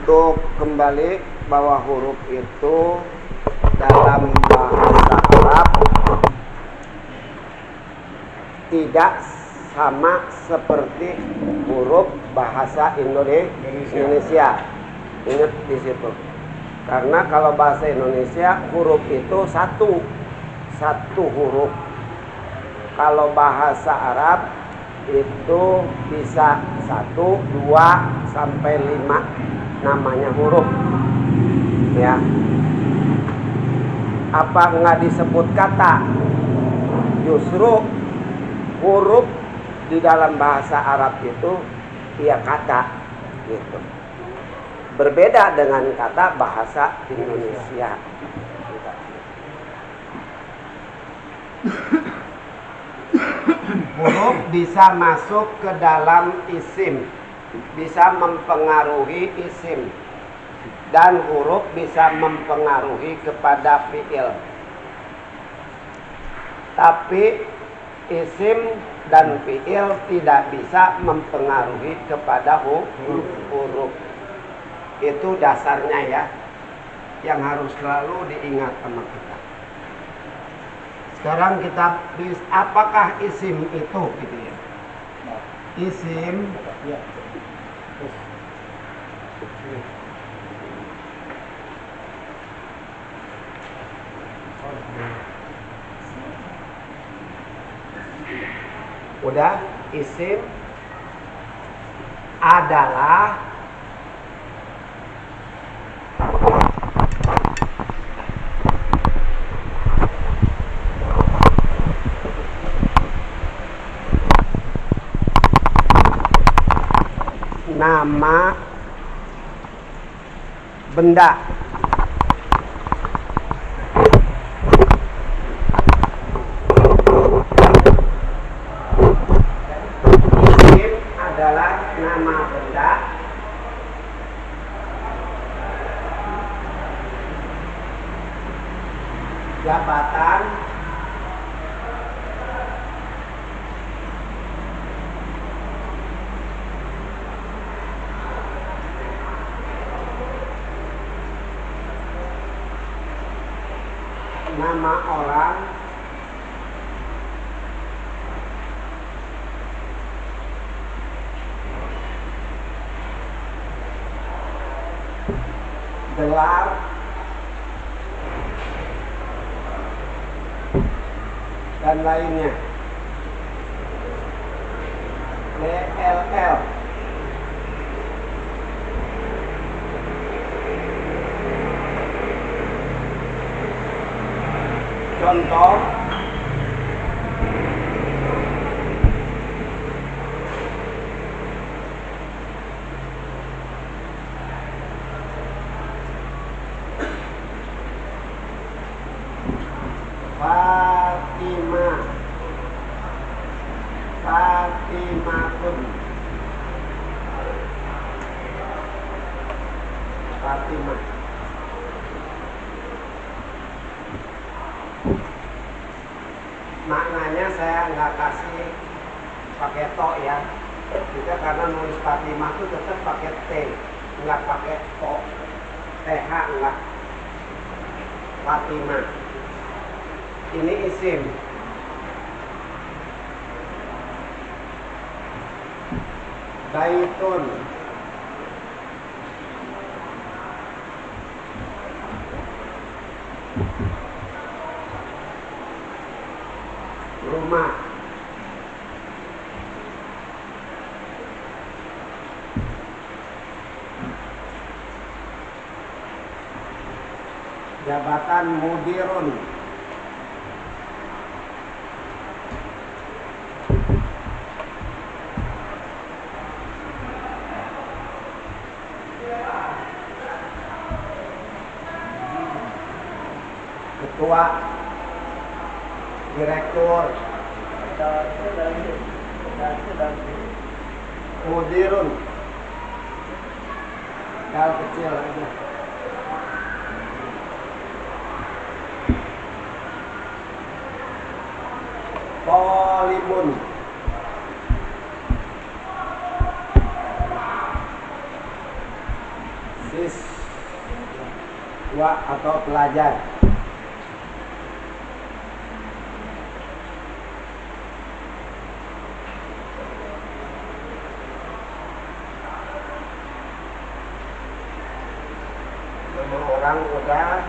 Untuk kembali bahwa huruf itu dalam bahasa Arab tidak sama seperti huruf bahasa Indonesia. Ingat di situ. Karena kalau bahasa Indonesia huruf itu satu huruf. Kalau bahasa Arab itu bisa 1, 2 sampai 5 namanya huruf. Ya. Apa nggak disebut kata? Justru huruf di dalam bahasa Arab itu ya kata gitu. Berbeda dengan kata bahasa Indonesia. Huruf bisa masuk ke dalam isim, bisa mempengaruhi isim, dan huruf bisa mempengaruhi kepada fiil. Tapi isim dan fiil tidak bisa mempengaruhi kepada huruf. Itu dasarnya ya, yang harus selalu diingat sama kita. Sekarang kita apakah isim itu gitu ya? Isim udah, isim adalah nama benda. Isim adalah nama benda jabatan nama orang gelar dan lainnya. DLL contoh Fatimatun Fatimah. Maknanya saya nggak kasih pakai to ya, kita karena nulis Fatimah itu tetap pakai T, nggak pakai to, TH nggak. Fatimah ini isim. Baitun rumah. Jabatan mudirun. Ketua, direktur, mudirun, dal kecil aja. Polibun, siswa atau pelajar. Nama orang udah,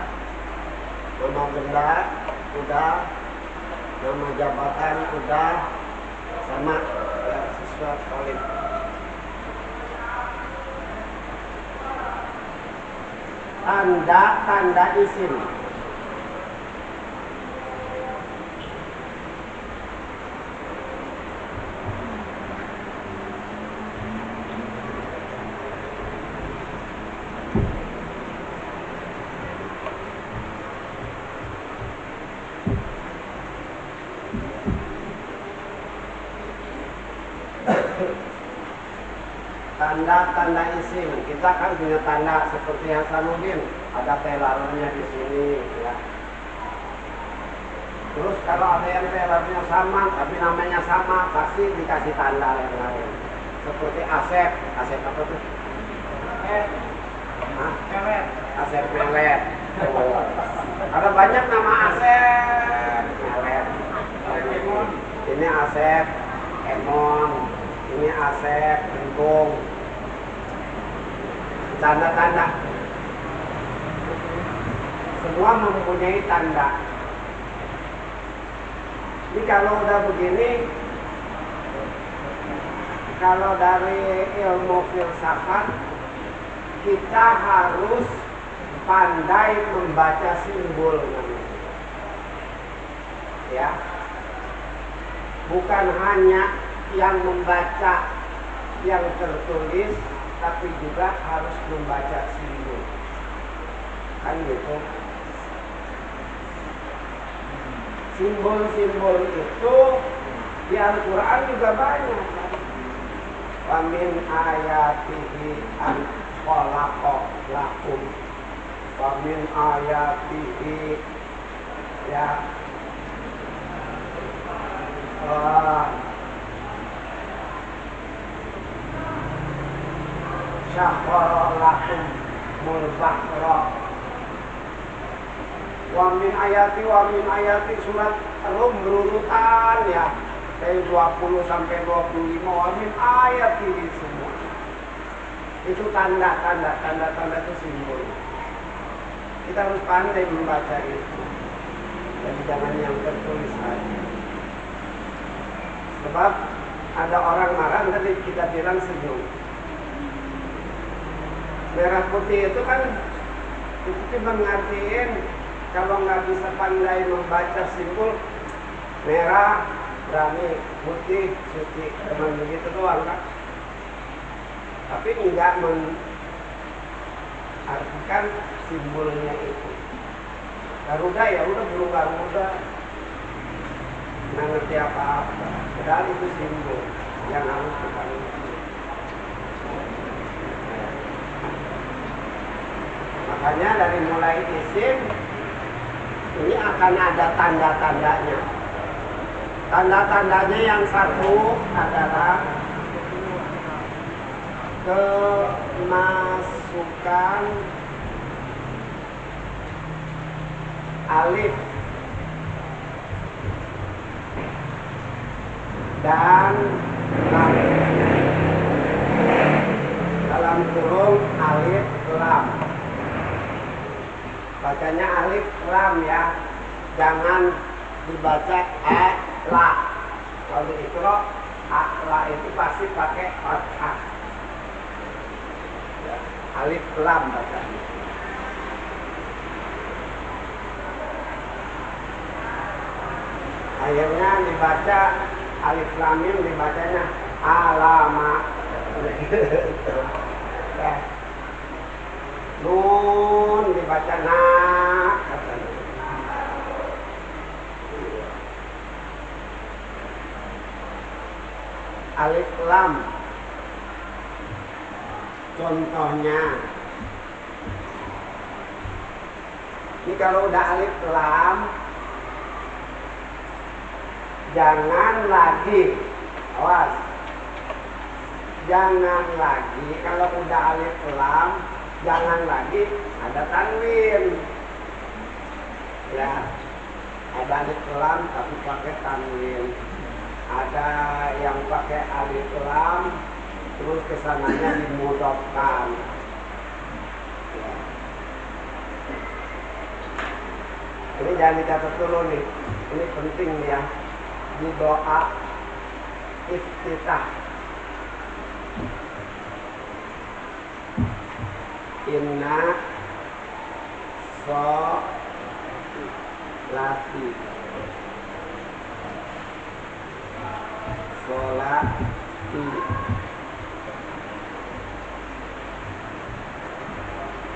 nama benda udah, nama jabatan udah, sama ya, siswa solid. Tanda isim. Tanda isim, kita kan punya tanda seperti yang Hasanuddin, ada telarnya di sini ya. Terus kalau ada yang telarnya sama tapi namanya sama, pasti dikasih tanda yang lain. Seperti Asep apa tuh? Asep Melet. Oh. Ada banyak nama Asep Melet. Ini Asep Emon, ini Asep Bengkung. Tanda-tanda semua mempunyai tanda. Ini kalau udah begini, kalau dari ilmu filsafat kita harus pandai membaca simbol namanya. Ya, bukan hanya yang membaca yang tertulis, tapi juga harus membaca simbol. Kan gitu. Simbol-simbol itu di Al-Quran juga banyak. Wa min ayatihi an khalaqa lakum. Wa min ayatihi ya syakhara lakum mulbahra. Wa min ayati surat Rum berurutan ya dari 20 sampai 25. Wa min ayati semua itu tanda itu simbol. Kita harus pandai membaca itu, jadi jangan yang tertulis saja. Sebab ada orang marah nanti kita bilang senyum. Merah putih itu kan itu cuma ngertiin kalau nggak bisa pandai membaca simbol, merah berani, putih suci, cuma begitu doang kan. Tapi enggak mengartikan simbolnya itu. Garuda ya udah burung Garuda, nggak ngerti apa-apa. Padahal itu simbol yang harus kita ngerti. Makanya dari mulai isim ini akan ada tanda-tandanya. Tanda-tandanya yang satu adalah kemasukan alif dan lam. Dalam kurung alif lam. Bacanya alif lam ya, jangan dibaca la. Kalau ikro la itu pasti pakai fathah. Alif lam bacanya. Akhirnya dibaca alif lam mim dibacanya alama. Ya. Nun dibaca na. Alif lam. Contohnya, ini kalau udah alif lam, jangan lagi, awas, jangan lagi kalau udah alif lam Jangan lagi ada tanwin. Ya, ada alif lam tapi pakai tanwin. Ada yang pakai alif lam terus kesananya dimudofkan. Ya. Ini jangan dicatat dulu nih. Ini penting ya. Di doa iftitah. Inna sholati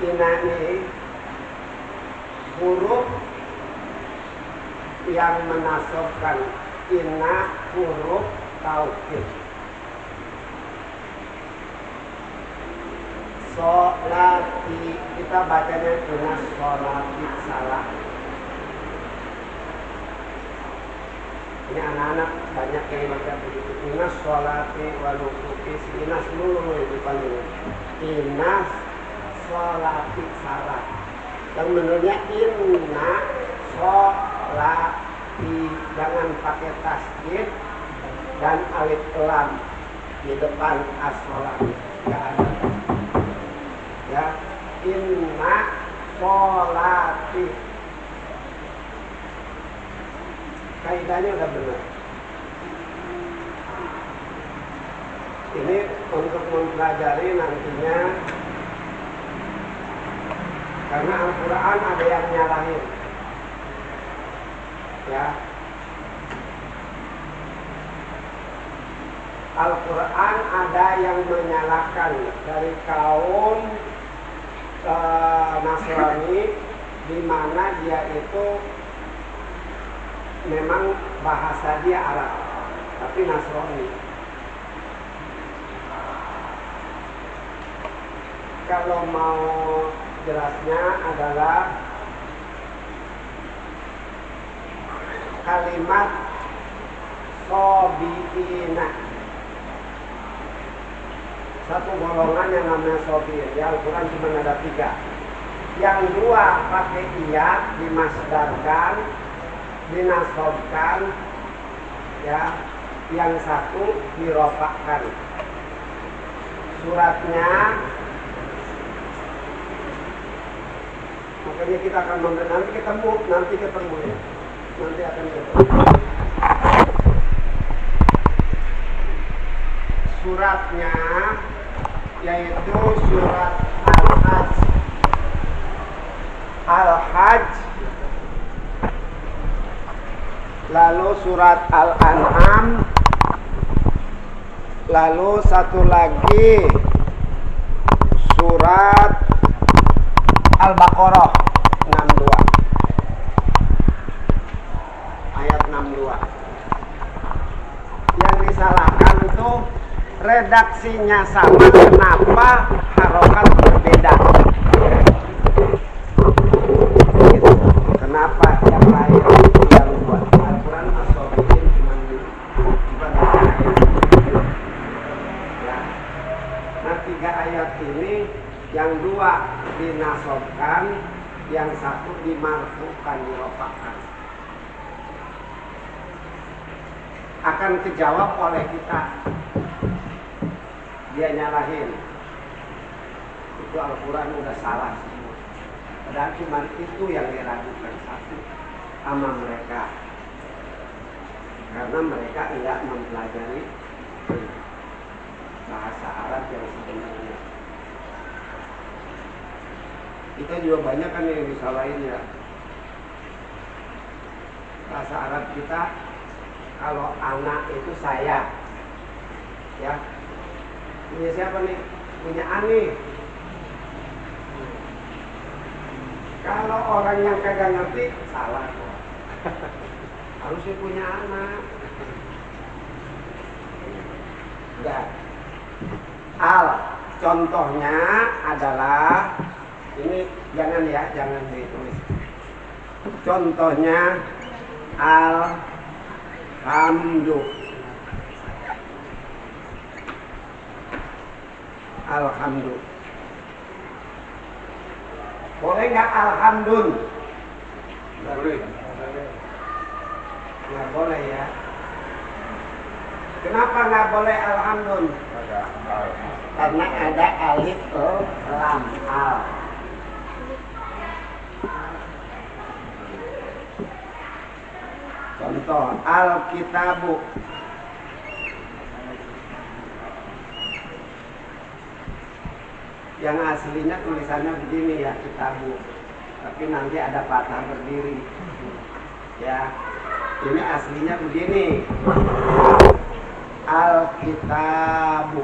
Inna ini huruf yang menasabkan. Inna huruf taukid. Sholati kita bacanya dengan sholati salah. Ini anak-anak banyak yang baca begitu. Inna sholati walukuki. Inna seluruh itu paling. Inna sholati salah. Yang menurutnya inna sholati, jangan pakai tasdid dan alif lam di depan as-sholati. Enggak ada. Ya, inna sholati. Kaidahnya udah benar. Ini untuk mempelajari nantinya, karena Al-Quran ada yang nyalahin. Ya, Al-Quran ada yang menyalahkan dari kaum Nasrani, di mana dia itu memang bahasa dia Arab, tapi Nasrani. Kalau mau jelasnya adalah kalimat sobiina. Satu golongan yang namanya sobiin. Ya, Al-Quran cuma ada 3. Yang 2 pakai iya, dimasdarkan, dinasobkan, ya. Yang 1 dirofakkan. Suratnya, makanya kita akan nanti ketemu ya. Nanti akan ketemu. Suratnya yaitu surat Al-Hajj, lalu surat Al-An'am, lalu satu lagi surat Al-Baqarah 62 ayat 62. Yang disalahkan itu redaksinya sama, kenapa harokat berbeda? Gitu. Kenapa yang lain yang buat Al-Quran as-sobiin cuma ya. Nah, 3 ayat ini yang 2 dinasobkan, yang 1 dimarfukan, dirofakkan. Akan kejawab oleh kita. Dia nyalahin. Itu Al-Quran udah salah semua. Padahal cuma itu yang diragukan, 1 sama mereka. Karena mereka tidak mempelajari bahasa Arab yang sebenarnya. Kita juga banyak kan yang disalahin ya. Bahasa Arab kita, kalau anak itu saya, ya. Punya siapa nih? Punya Ani. Kalau orang yang kagak ngerti, salah kok. Harusnya punya anak. Enggak. Contohnya adalah ini, jangan ditulis. Contohnya Alhamdulillah. Boleh nggak alhamdun? Boleh. Nggak boleh ya. Kenapa nggak boleh alhamdun? Ada al. Karena ada alif lam al. Contoh Alkitabu. Yang aslinya tulisannya begini ya, kitabu. Tapi nanti ada patah berdiri. Ya. Ini aslinya begini. Alkitabu.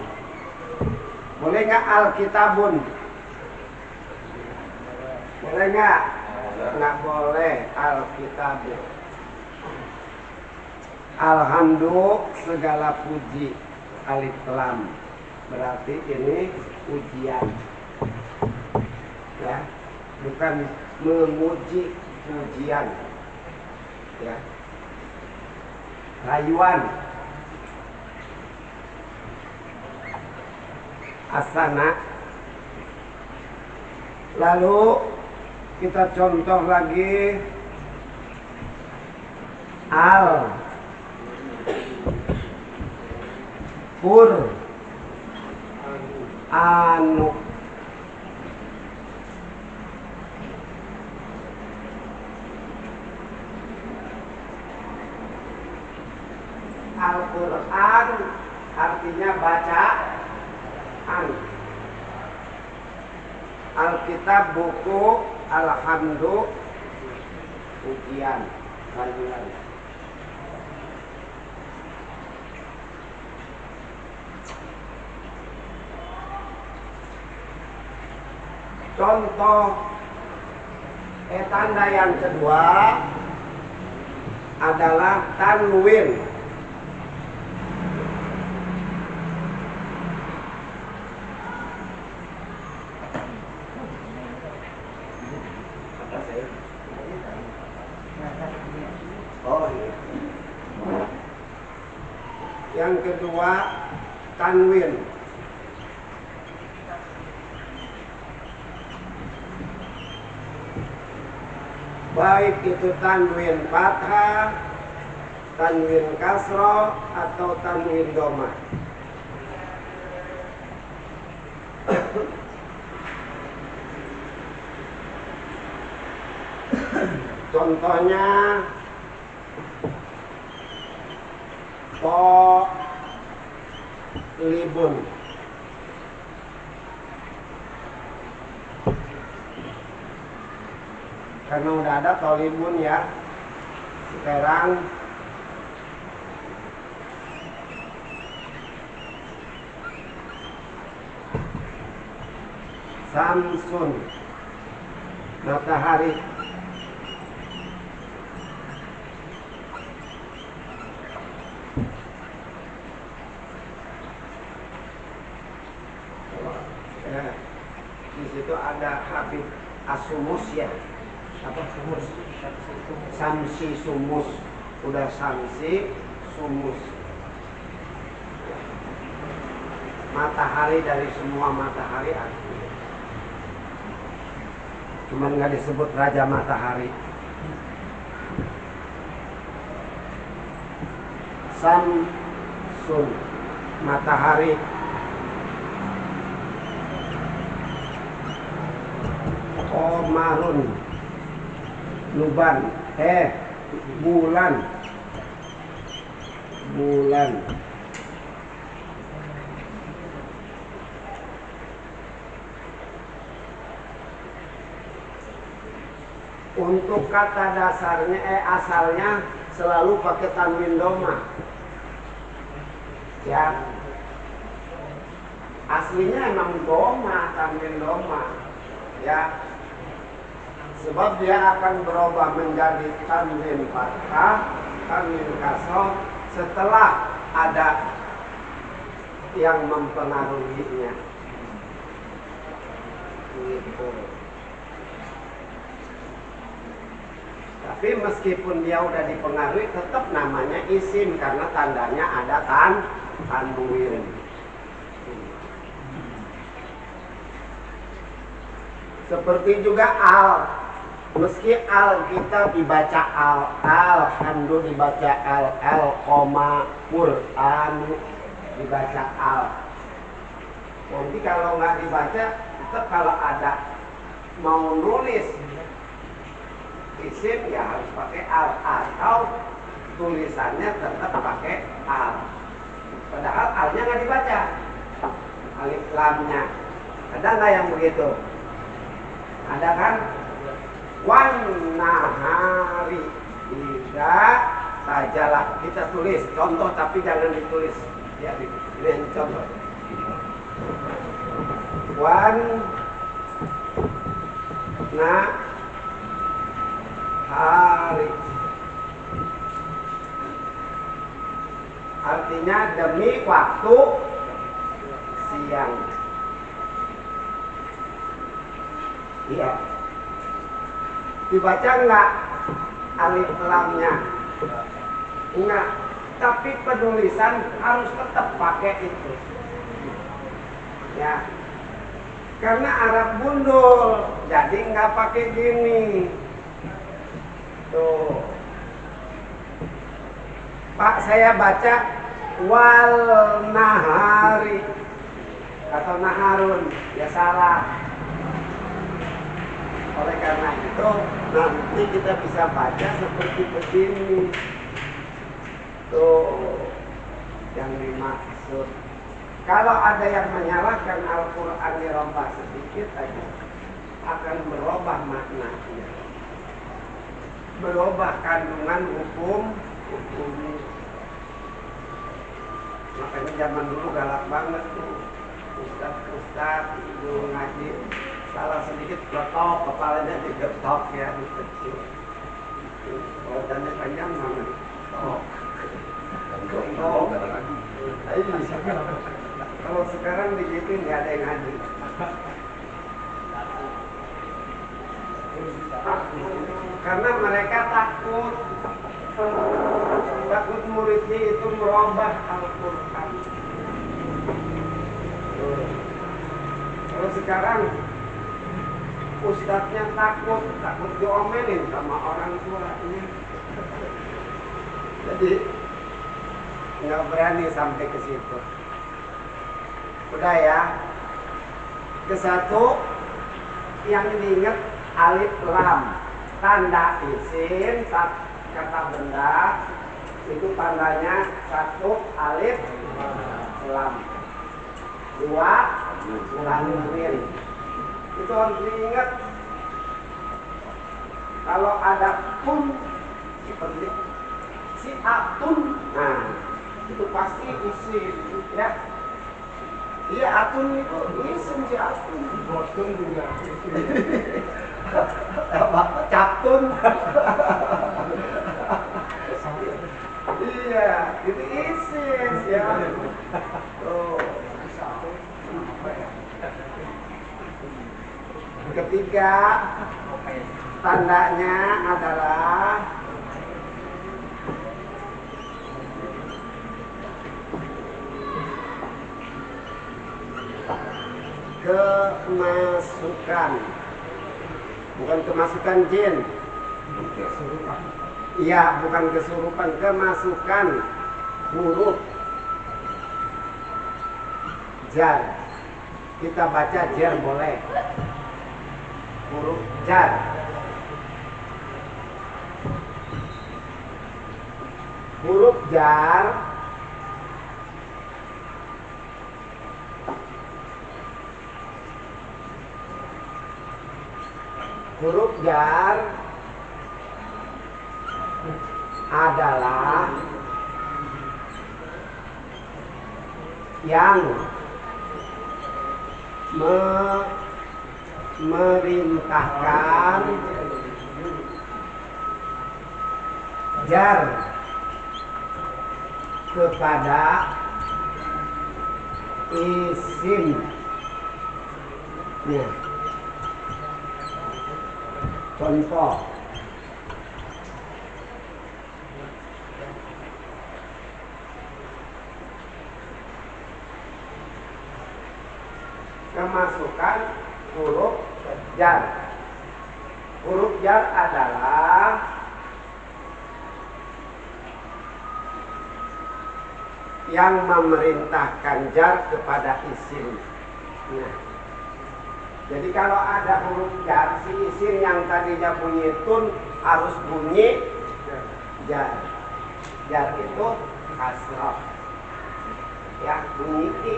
Boleh nggak Alkitabun? Boleh nggak? Nggak boleh Alkitabu. Alhamdulillah segala puji, alif lam. Berarti ini ujian. Ya. Bukan memuji, pujian. Ya. Rayuan. Asana. Lalu kita contoh lagi al, pur, anu. Al-Quran artinya bacaan. Alkitab buku, alhamdulillah ujian, rayuan. Contoh tanda yang kedua adalah tanwin. Oh iya. Yang kedua tanwin. Baik itu tanwin fathah, tanwin kasroh, atau tanwin dhamma. Contohnya libun. Karena udah ada tolibun ya. Sekarang Samsun, matahari. Ya, di situ ada Habib Asumus ya. Apa sumus? Samsi sumus. Udah samsi sumus. Matahari dari semua matahari aku. Cuman nggak disebut raja matahari. Samsun, matahari. Qamarun, nuban, bulan. Bulan. Untuk kata dasarnya asalnya selalu pakai tanwin dhamma. Ya. Aslinya emang dhamma, tanwin dhamma. Ya. Sebab dia akan berubah menjadi tanwin fathah, tanwin kasroh setelah ada yang mempengaruhinya. Gitu. Tapi meskipun dia udah dipengaruhi, tetap namanya isim karena tandanya ada tanwin. Seperti juga al. Meski Alkitab dibaca alhamdulillah dibaca koma Quran dibaca al. Nanti kalau nggak dibaca, tetap kalau ada mau nulis isim ya harus pakai al atau tulisannya tetap pakai al. Padahal alnya nggak dibaca, alif lamnya. Ada nggak yang begitu? Ada kan? Wan nahari tidak sajalah kita tulis contoh tapi jangan ditulis ya ini yang contoh. Wan nahari artinya demi waktu siang. Iya. Dibaca enggak alif lamnya? Enggak. Tapi penulisan harus tetap pakai itu. Ya. Karena Arab gundul, jadi enggak pakai gini. Tuh. Pak, saya baca wal nahari atau naharun, ya salah. Oleh karena itu nanti kita bisa baca seperti begini. Tuh yang dimaksud. Kalau ada yang menyalahkan Al-Quran dirubah sedikit aja, akan berubah maknanya, berubah kandungan hukumnya. Makanya zaman dulu galak banget tuh Ustaz dulu ngaji, salah sedikit peletok, kepalanya digetok ya, dikecil. Kalau tanya panjang mana? Kalau sekarang begitu nggak ada yang ngaji. Karena mereka takut muridnya itu merubah Al-Quran. Kalau sekarang ustadznya takut diomelin sama orang tuanya. Jadi nggak berani sampai ke situ. Udah ya. Ke satu yang diingat alif lam, tanda isim kata benda itu tandanya satu alif lam, dua tanwin. Itu harus diingat. Kalau ada pun seperti si atun, nah itu pasti isim ya. Iya, atun itu isim si atun. Botun juga. Captun. Iya, itu isim ya. Oh. Ketiga, tandanya adalah kemasukan, bukan kemasukan jin. Iya, bukan kesurupan, kemasukan huruf jar. Kita baca jar boleh. Huruf jar. Huruf jar adalah yang memerintahkan jar kepada isimnya. Contoh, kemasukan huruf jar. Huruf jar adalah yang memerintahkan jar kepada isim. Nah, jadi kalau ada huruf jar, si isim yang tadinya bunyi tun harus bunyi jar. Jar itu kasrah. Ya, bunyi i.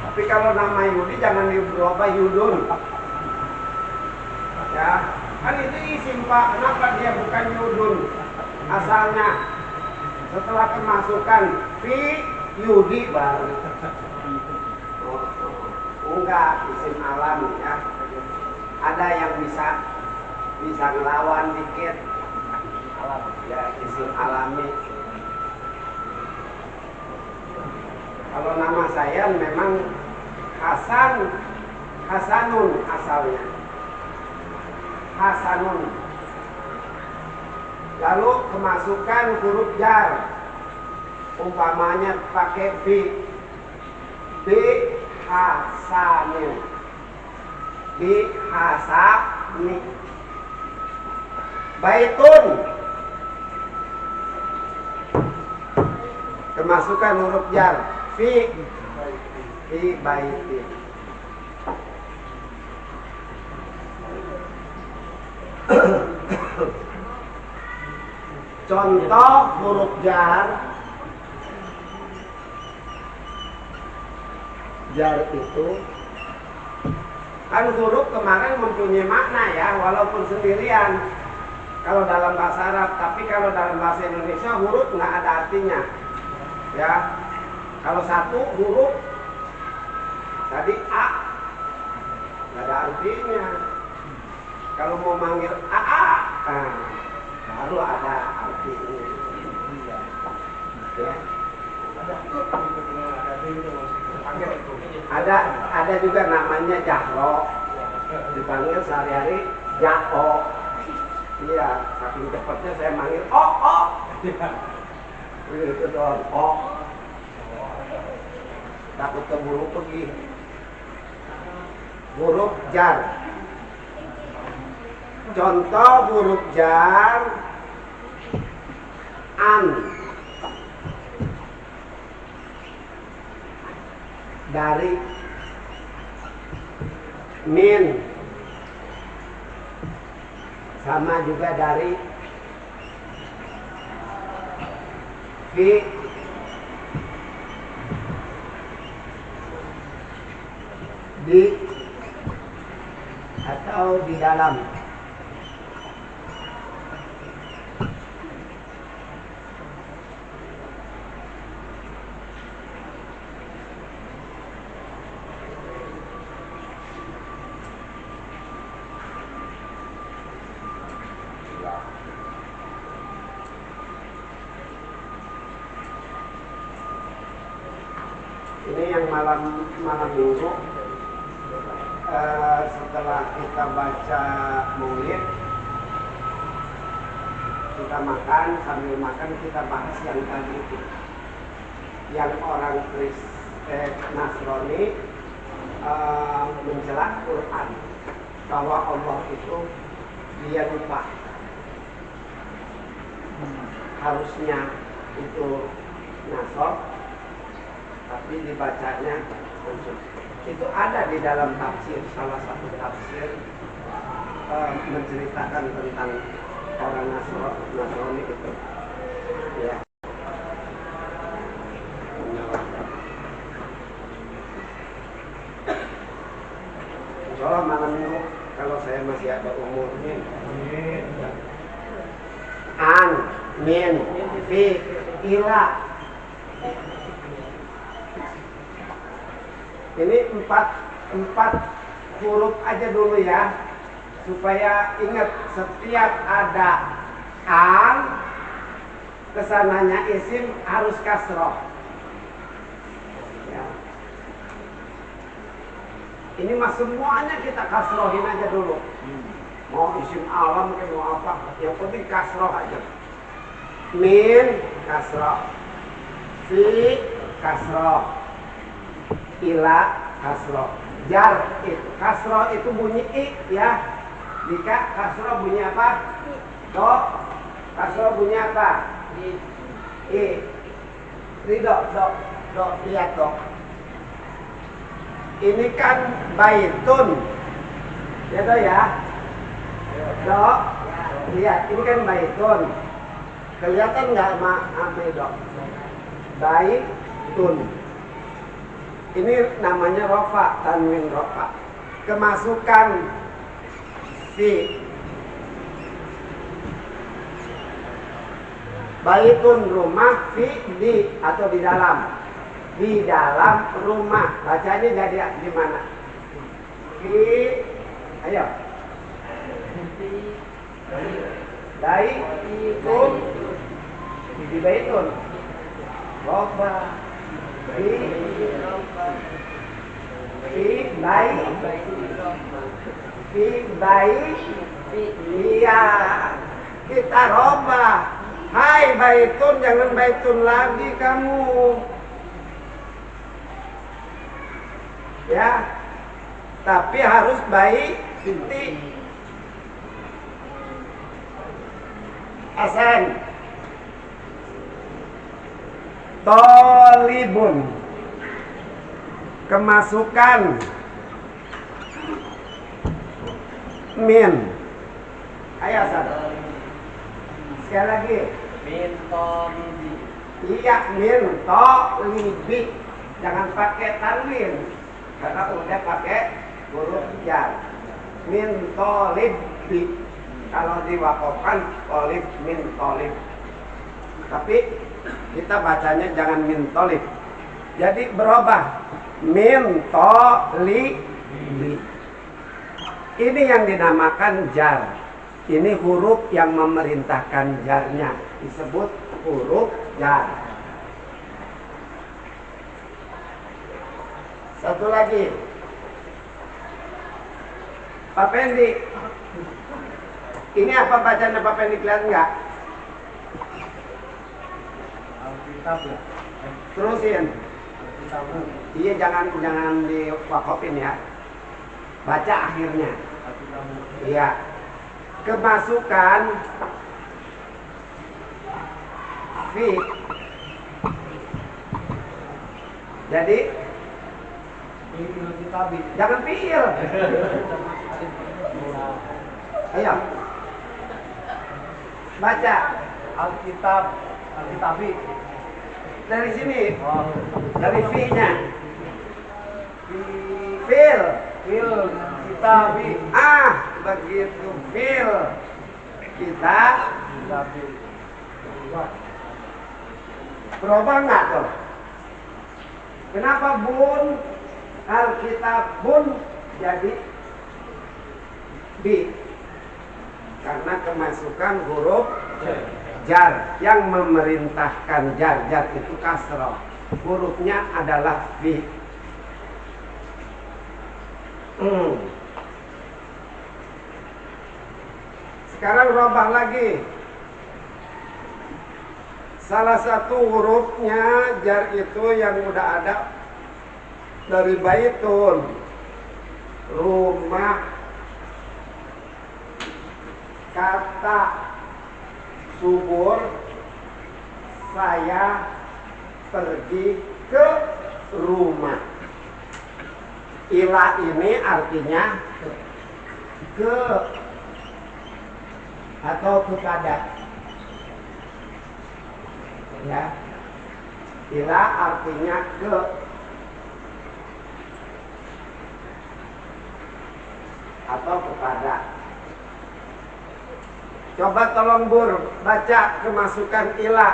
Tapi kalau nama Yudi jangan dirubah Yudun. Ya, kan itu isim Pak. Kenapa dia bukan Yudun? Asalnya setelah kemasukan fi Yudi baru. Enggak, isim alam ya. Ada yang bisa ngelawan dikit. Ya, isim alami. Kalau nama saya memang Hasanun asalnya. Hasanun. Lalu kemasukan huruf jar. Umpamanya pakai bi. Bi hasanin. Bi hasani. Baitun. Kemasukan huruf jar. Fi baiti. Contoh huruf jar itu kan huruf kemarin mempunyai makna ya, walaupun sendirian kalau dalam bahasa Arab, tapi kalau dalam bahasa Indonesia huruf nggak ada artinya ya. Kalau satu huruf tadi A nggak ada artinya. Kalau mau manggil AA baru ada artinya ya. Ada juga namanya Jahro, dipanggil sehari-hari Jao. Iya, saking cepatnya saya manggil oh. Itu doang oh. Takut keburu pergi. Huruf jar. Contoh huruf jar an. Dari, min, sama juga dari, fi, di, atau di dalam. Ini yang malam minggu setelah kita baca maulid, kita makan, sambil makan kita bahas yang tadi itu, yang orang Nasrani mencela Quran bahwa Allah itu dia lupa, harusnya itu nasab tapi dibacanya mansub. Itu ada di dalam tafsir, salah satu tafsir menceritakan tentang orang Nasrani itu ya. Insyaallah malam minggu kalau saya masih ada umurnya. An, min, fi, ila. Ini empat huruf aja dulu ya, supaya ingat setiap ada an kesananya isim harus kasroh ya. Ini mas semuanya kita kasrohin aja dulu, mau isim alam kayak mau apa, yang penting kasroh aja. Min kasroh, fi kasroh, ila kasro. Jar itu kasro itu bunyi i ya. Jika kasro bunyi apa? Do. Kasro bunyi apa? I. Ridho, do, lihat do. Ini kan baitun, ya do ya. Do, lihat ini kan baitun. Kelihatan nggak ame do? Baitun. Ini namanya rofa, tanwin rofa. Kemasukan fi. Baitun rumah fi di atau di dalam. Di dalam rumah. Bacanya jadi gimana? Fi. Ayo. Baitun. Di baitun. Roba. Fi baik. Iya. Kita roba. Hai baitun, jangan baitun lagi kamu. Ya. Tapi harus baik binti. Hasan. Tolibun. Kemasukan min. Ayo Hasan. Sekali lagi. Min tolibi. Iya, min tolibi. Jangan pakai tanwin. Karena udah pakai huruf jar. Min tolibi. Kalau diwakafkan tolib min tolib. Tapi kita bacanya jangan min tolib. Jadi berubah. Min tolibi. Ini yang dinamakan jar. Ini huruf yang memerintahkan jarnya. Disebut huruf jar. Satu lagi. Pak Pendi. Ini apa bacaan Pak Pendi, kelihatan nggak? Alkitab ya. Terusin. Alkitab. Iya, jangan diwakafin ya. Baca akhirnya. Alkitab. Iya. Kemasukan fi. Jadi Alkitab. jangan fiil. Ayo. Baca Alkitab. Alkitab. dari sini. Oh. Dari fi-nya. Fil. Fil kitab. Begitu fil. Kita Kitab. berubah nggak tuh? Kenapa bun? Alkitab bun jadi bi. Karena kemasukan huruf jar yang memerintahkan jar itu kasroh. Hurufnya adalah bi. Sekarang robah lagi. Salah satu hurufnya jar itu yang udah ada dari baitun, rumah, kata, subur, saya pergi ke rumah. Ila ini artinya ke atau kepada. Ya. Ila artinya ke. Atau kepada. Coba tolong Bur baca kemasukan ila.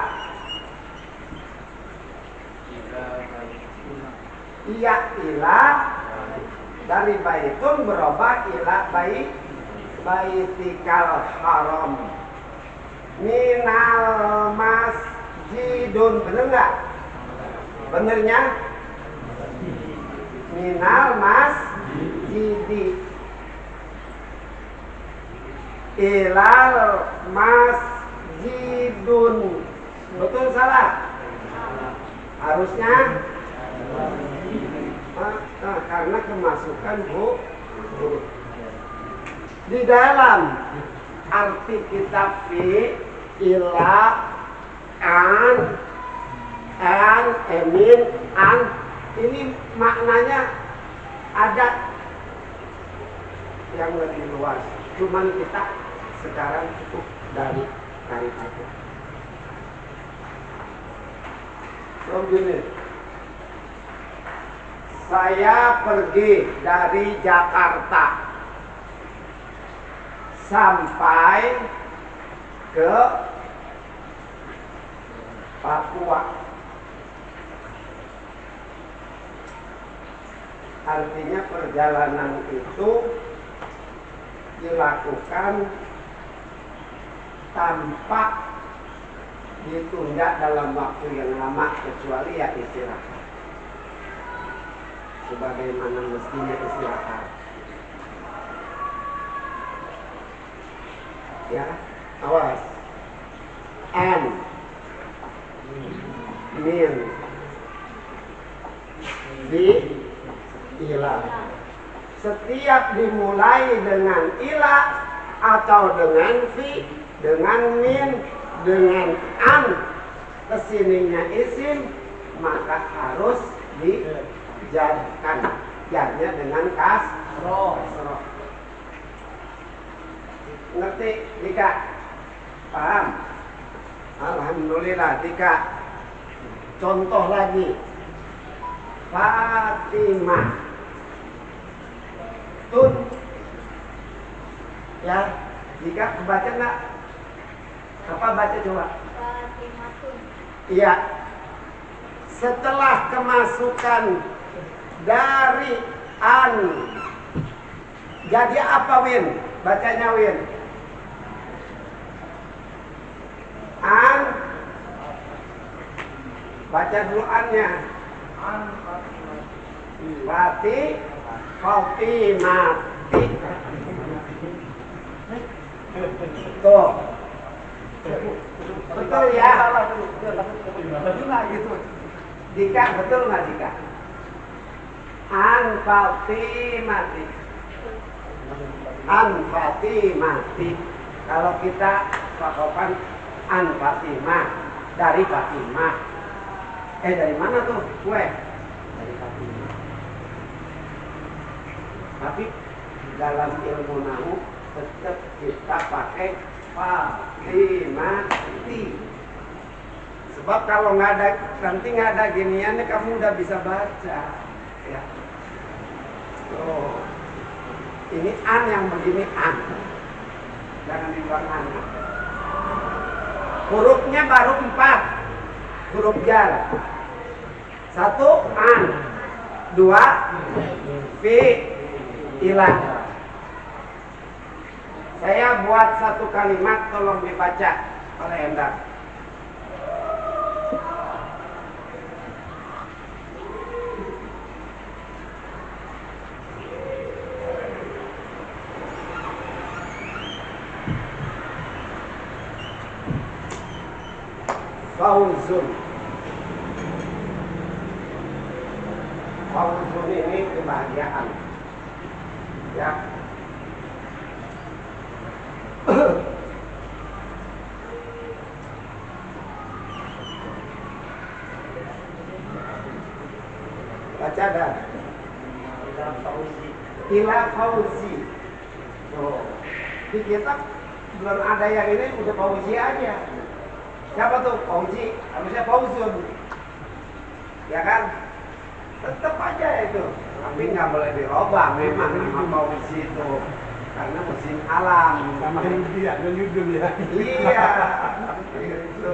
Iya, ila dari baitun berubah ila baitikal haram. Minal masjidun, bener nggak? Benernya? Minal masjidi. Ilal masjidun. Betul salah? Harusnya karena kemasukan huruf. Di dalam arti kitab fi, ila, an, emin, an, ini maknanya ada yang lebih luas. Cuman kita sekarang cukup dari itu. So gini, saya pergi dari Jakarta sampai ke Papua. Artinya perjalanan itu dilakukan tanpa ditunda dalam waktu yang lama kecuali ya istirahat. Sebagaimana mestinya istirahat. Ya, awas. N, min, di, ila. Setiap dimulai dengan ila atau dengan fi, dengan min, dengan an, kesininya isim, maka harus dijadikan jadinya dengan kasroh. Ngerti, Dika? Paham? Alhamdulillah, Dika. Contoh lagi, Fatimah, Tun, ya, Dika baca nggak? Apa baca coba? Fatimah Tun. Iya. Setelah kemasukan dari an, jadi apa Win? Bacanya Win. An, baca dulu annya. Fatimah. Tuh. Betul ya? Betul nggak gitu? Dika, betul nggak Dika? An Fatimati. An Fatimati. Kalau kita pakokan an Fatimah, dari Fatimah. Dari mana tuh kue? Dari Fatimah. Tapi dalam ilmu nahu tetap kita pakai Fatimati. Sebab kalau nggak ada, nanti nggak ada giniannya kamu udah bisa baca. Ya. Oh, ini an yang begini an. Jangan dibilang an. Hurufnya baru 4 huruf jar. 1 an, 2 fi, ilah. Saya buat satu kalimat, tolong dibaca oleh Endang. Fauzun. Fauzun ini kebahagiaan. Ya. Baca dah. Ila Fauzi. Oh. Di kitab belum ada yang ini, udah Fauzi aja. Siapa tuh? Fauzi. Harusnya Fauzun. Ya kan? Tetap aja itu. Tapi nggak boleh dirubah memang nama Fauzi itu. Karena musim alam. Sama Yudi ya, Yudul ya. Iya. Gitu.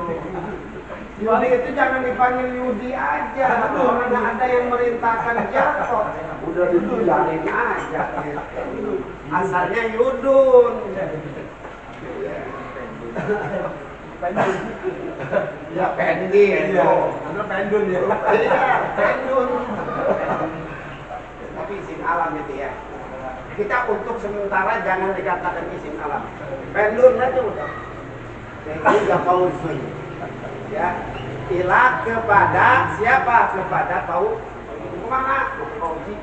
Yudi itu jangan dipanggil Yudi aja. Mana ada yang merintahkan jatuh. Udah dibilangin aja gitu. Asalnya Yudun. Ya Pendi itu. Karena pendun ya. Iya, Pendun. Tapi isim alam itu ya. Kita untuk sementara jangan dikatakan isim alam. Pendun aja udah. Jadi gak Fauzun. Ya, ilah kepada siapa? Kepada tahu mana? Fauzi.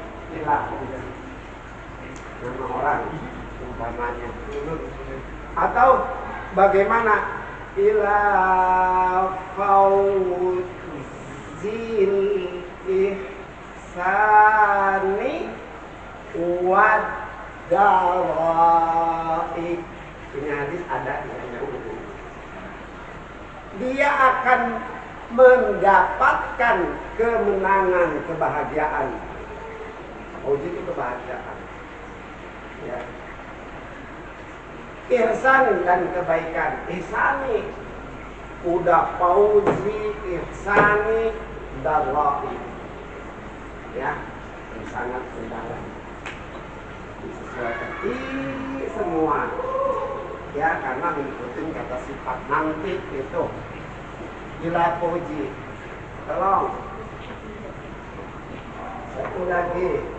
ilah nama orang umpamanya. Atau bagaimana ila fauzil ihsani wad daraik. Ini hadis ada di dia akan mendapatkan kemenangan, kebahagiaan. Fauzi itu kebahagiaan. Ya. Ihsan dan kebaikan. Ihsani udah fauzi, ihsani darai. Ya, yang sangat mendalam. Disesuaikan semua. Ya, karena mengikuti kata sifat nanti itu. Gila fauzi. Tolong. Satu lagi.